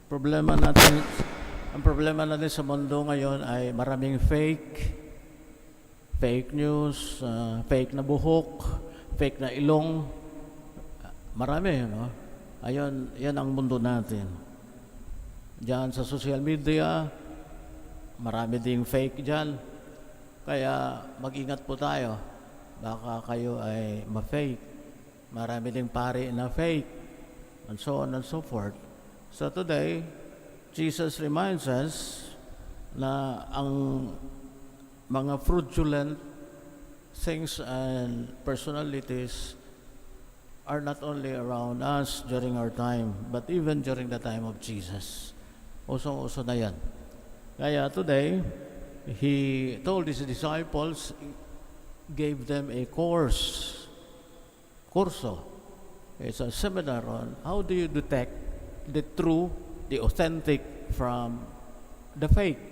Problema natin, ang problema natin sa mundo ngayon ay maraming fake news, fake na buhok, fake na ilong. Marami, no? Ayun, yan ang mundo natin. Diyan sa social media, marami ding fake diyan. Kaya mag-ingat po tayo. Baka kayo ay ma-fake. Marami ding pari na fake. And so on and so forth. So today, Jesus reminds us na ang mga fraudulent things and personalities are not only around us during our time, but even during the time of Jesus. Usong-uso na yan. Kaya today, He told His disciples, gave them a kurso. It's a seminar on how do you detect the true, the authentic from the fake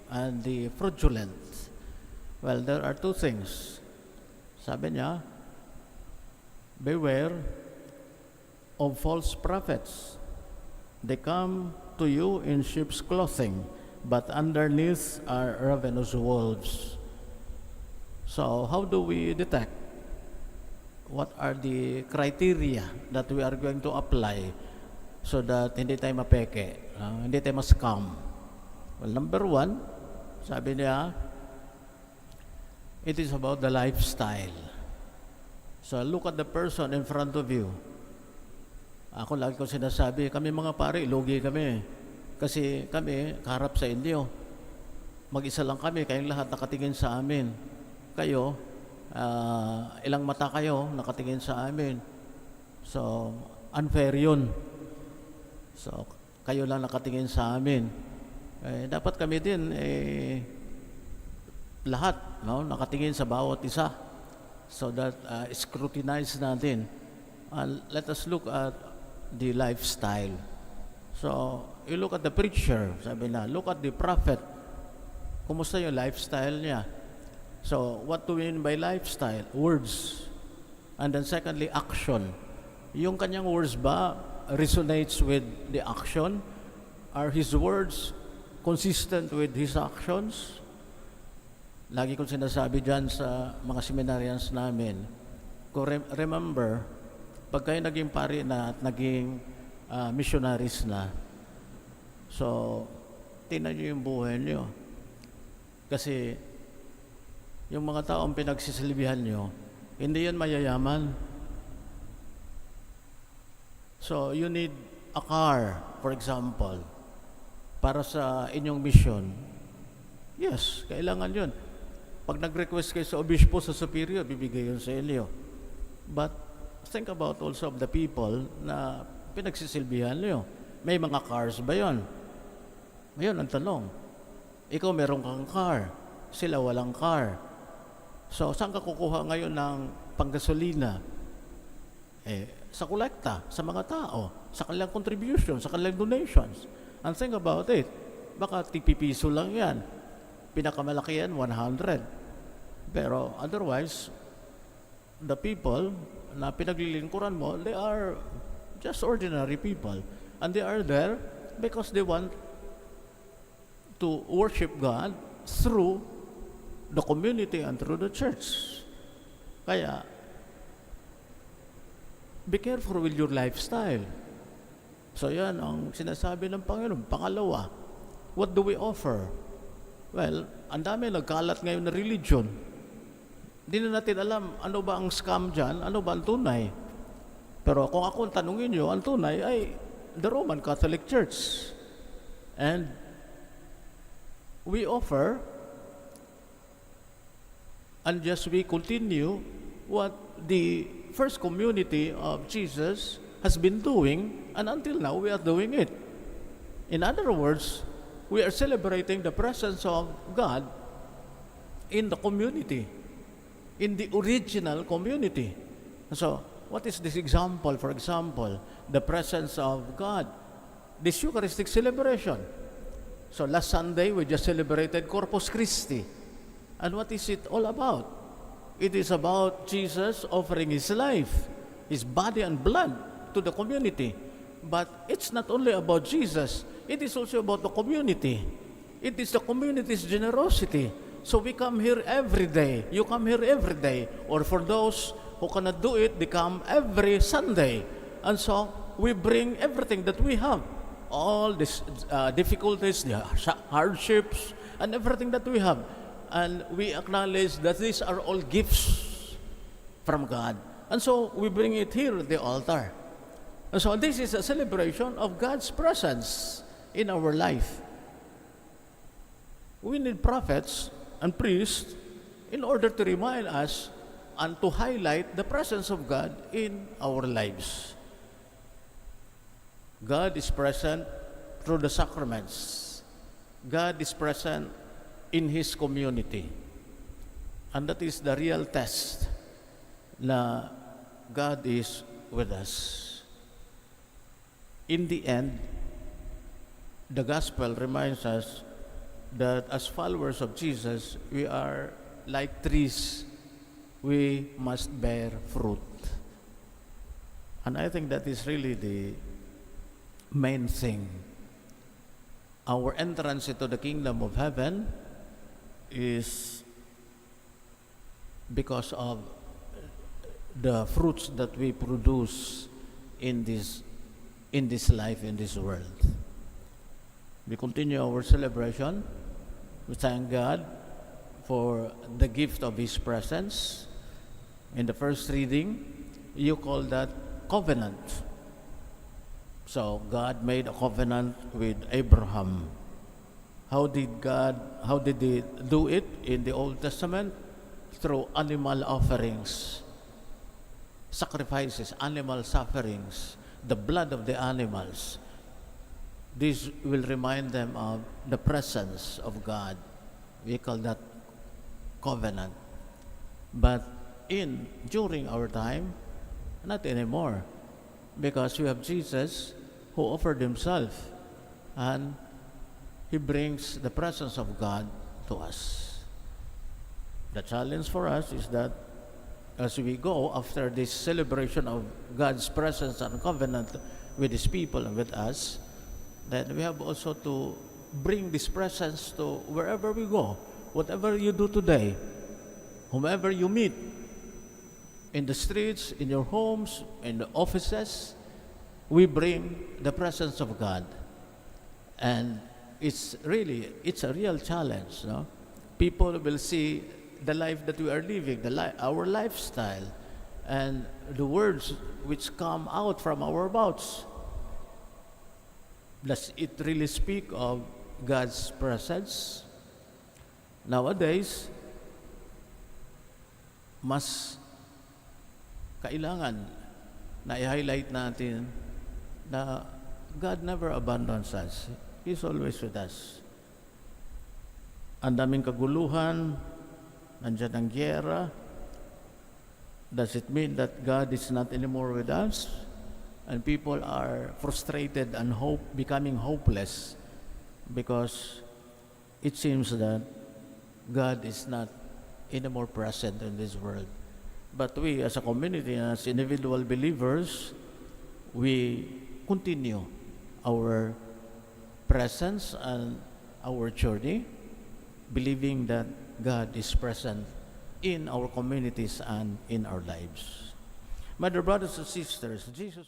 and the fraudulent. Well, there are two things. Sabi niya, beware of false prophets. They come to you in sheep's clothing, but underneath are ravenous wolves. So, how do we detect? What are the criteria that we are going to apply so that hindi tayo mapeke, hindi tayo ma-scam? Well, number one, sabi niya, it is about the lifestyle. So, look at the person in front of you. Ako lagi ko sinasabi, kami mga pare, lugi kami. Kasi kami, kaharap sa inyo. Mag-isa lang kami, kayong lahat nakatingin sa amin. Kayo, ilang mata kayo nakatingin sa amin. So, unfair yun. So, kayo lang nakatingin sa amin. Dapat kami din, lahat, no, nakatingin sa bawat isa. So that scrutinize natin. Let us look at the lifestyle. So, you look at the preacher, sabi na, look at the prophet. Kumusta yung lifestyle niya? So, what do we mean by lifestyle? Words. And then secondly, action. Yung kanyang words ba resonates with the action? Are his words consistent with his actions? Lagi kong sinasabi dyan sa mga seminarians namin, remember, pag kayo naging pari na at naging missionaries na, so, tingnan nyo yung buhay nyo. Kasi, yung mga taong pinagsisilbihan nyo, hindi yan mayayaman. So, you need a car, for example, para sa inyong mission. Yes, kailangan yun. Pag nag-request kayo sa obispo, sa superior, bibigay yun sa inyo. But, think about also of the people na pinagsisilbihan nyo. May mga cars ba yun? Ngayon, ang tanong, ikaw meron kang car, sila walang car. So, saan ka kukuha ngayon ng panggasolina? Sa kolekta, sa mga tao, sa kanilang contribution, sa kanilang donations. And think about it, baka tipipiso lang yan. Pinakamalaki yan, 100. Pero otherwise, the people na pinaglilingkuran mo, they are just ordinary people. And they are there because they want to worship God through the community and through the church. Kaya, be careful with your lifestyle. So yan ang sinasabi ng Panginoon. Pangalawa, what do we offer? Well, ang dami nagkalat ngayon na religion. Hindi na natin alam ano ba ang scam dyan, ano ba ang tunay. Pero kung ako tanungin nyo, ang tunay ay the Roman Catholic Church. And we offer, and just we continue what the first community of Jesus has been doing, and until now we are doing it. In other words, we are celebrating the presence of God in the community, in the original community. So, what is this example? For example, the presence of God, this Eucharistic celebration. So, last Sunday, we just celebrated Corpus Christi. And what is it all about? It is about Jesus offering His life, His body and blood to the community. But it's not only about Jesus, it is also about the community. It is the community's generosity. So we come here every day. You come here every day. Or for those who cannot do it, they come every Sunday. And so we bring everything that we have. All these difficulties, the hardships, and everything that we have. And we acknowledge that these are all gifts from God. And so we bring it here at the altar. And so this is a celebration of God's presence in our life. We need prophets and priests in order to remind us and to highlight the presence of God in our lives. God is present through the sacraments. God is present in His community. And that is the real test na God is with us. In the end, the gospel reminds us that as followers of Jesus, we are like trees. We must bear fruit. And I think that is really the main thing. Our entrance into the kingdom of heaven is because of the fruits that we produce in this life, in this world. We continue our celebration. We thank God for the gift of His presence. In the first reading, you call that covenant. So God made a covenant with Abraham. How did He do it in the Old Testament? Through animal offerings, sacrifices, animal sufferings, the blood of the animals. This will remind them of the presence of God. We call that covenant. But during our time, not anymore. Because we have Jesus who offered Himself, and He brings the presence of God to us. The challenge for us is that as we go after this celebration of God's presence and covenant with His people and with us, then we have also to bring this presence to wherever we go, whatever you do today, whomever you meet, in the streets, in your homes, in the offices, we bring the presence of God. And it's a real challenge. No? People will see the life that we are living, our lifestyle, and the words which come out from our mouths. Does it really speak of God's presence? Nowadays, mas kailangan na i-highlight natin na God never abandons us. He's always with us. Ang daming kaguluhan, nandiyan ang gyera. Does it mean that God is not anymore with us? And people are frustrated and becoming hopeless because it seems that God is not anymore present in this world. But we as a community, as individual believers, we continue our presence and our journey, believing that God is present in our communities and in our lives. My dear brothers and sisters, Jesus